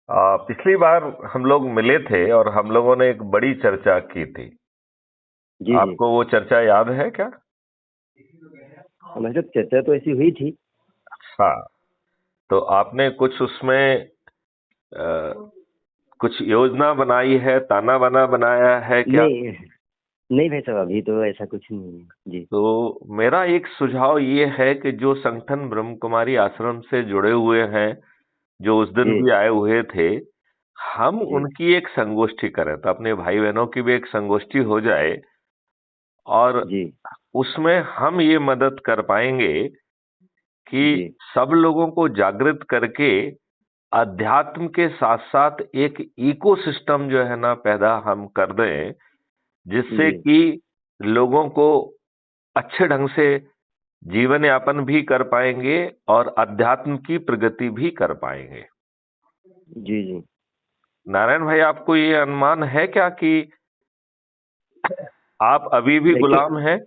पिछली बार हम लोग मिले थे और हम लोगों ने एक बड़ी चर्चा की थी। जी जी। आपको वो चर्चा याद है क्या? हमारे साथ चर्चा तो ऐसी हुई थी। हाँ। तो आपने कुछ उसमें अ, कुछ योजना बनाई है, ताना बाना बनाया है क्या? नहीं नहीं भाई साहब, अभी तो ऐसा कुछ नहीं है जी। तो मेरा एक सुझाव ये है कि जो संगठन ब्रह्म कुमारी आश्रम से जुड़े हुए हैं, जो उस दिन जी भी आए हुए थे, हम जी उनकी एक संगोष्ठी करें तो अपने भाई बहनों की भी एक संगोष्ठी हो जाए। और जी उसमें हम ये मदद कर पाएंगे कि जी सब लोगों को जागृत करके अध्यात्म के साथ साथ एक इकोसिस्टम जो है ना पैदा हम कर दें, जिससे जी कि लोगों को अच्छे ढंग से जीवन यापन भी कर पाएंगे और अध्यात्म की प्रगति भी कर पाएंगे। जी जी। नारायण भाई, आपको ये अनुमान है क्या कि आप अभी भी देखिए, गुलाम हैं?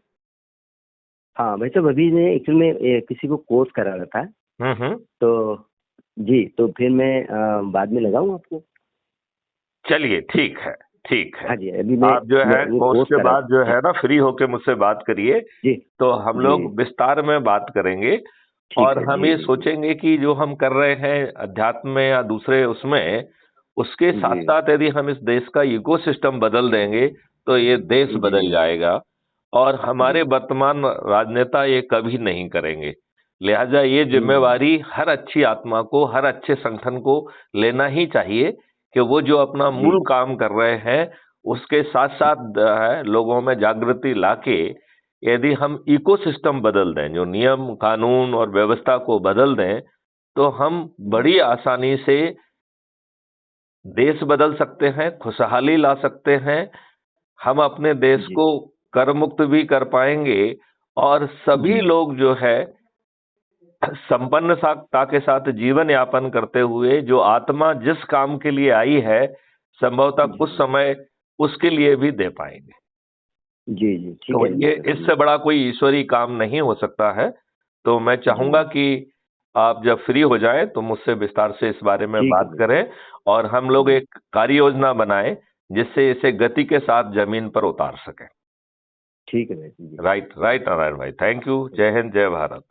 हाँ भाई साहब, अभी मैं एक्चुअल में किसी को कोर्स करा रहा था। हम्म। तो जी, तो फिर मैं बाद में लगाऊं आपको। चलिए, ठीक है, ठीक है। हाँ जी, अभी मैं आप जो है वो कोर्स कोर्स के करा। बाद जो जी है ना फ्री होके मुझसे बात करिए। जी तो हम जी। लोग विस्तार में बात करेंगे। ठीक और है। हम जी ये जी जी सोचेंगे कि जो हम कर रहे हैं अध्यात्म में या दूसरे उसमें, उसके साथ जी साथ यदि हम इस देश का इकोसिस्टम बदल देंगे तो ये देश जी बदल जी जाएगा। और जी हमारे वर्तमान राजनेता ये कभी नहीं करेंगे। लिहाजा ये हम्म। जिम्मेवारी हर अच्छी आत्मा को, हर अच्छे संगठन को लेना ही चाहिए कि वो जो अपना जी मूल काम कर रहे हैं उसके साथ साथ है लोगों में जागृति लाके यदि हम इकोसिस्टम बदल दें, जो नियम कानून और व्यवस्था को बदल दें, तो हम जी बड़ी आसानी से देश बदल सकते हैं, खुशहाली ला सकते हैं। हम अपने देश जी को कर मुक्त भी कर पाएंगे और सभी जी लोग जो है संपन्नता के साथ जीवन यापन करते हुए, जो आत्मा जिस काम के लिए आई है संभवतः कुछ जी समय उसके लिए भी दे पाएंगे। जी जी। ठीक तो है ये सर जी। इससे बड़ा कोई ईश्वरी काम नहीं हो सकता है। तो मैं जी चाहूंगा कि आप जब फ्री हो जाएं तो मुझसे विस्तार से इस बारे में ठीक है बात भाई करें साहब। और हम लोग जी एक कार्य योजना बनाएं जिससे इसे गति के साथ जमीन पर उतार सकें। ठीक है भाई जी। राइट, राइट नारायण भाई, थैंक यू। जय हिंद, जय भारत।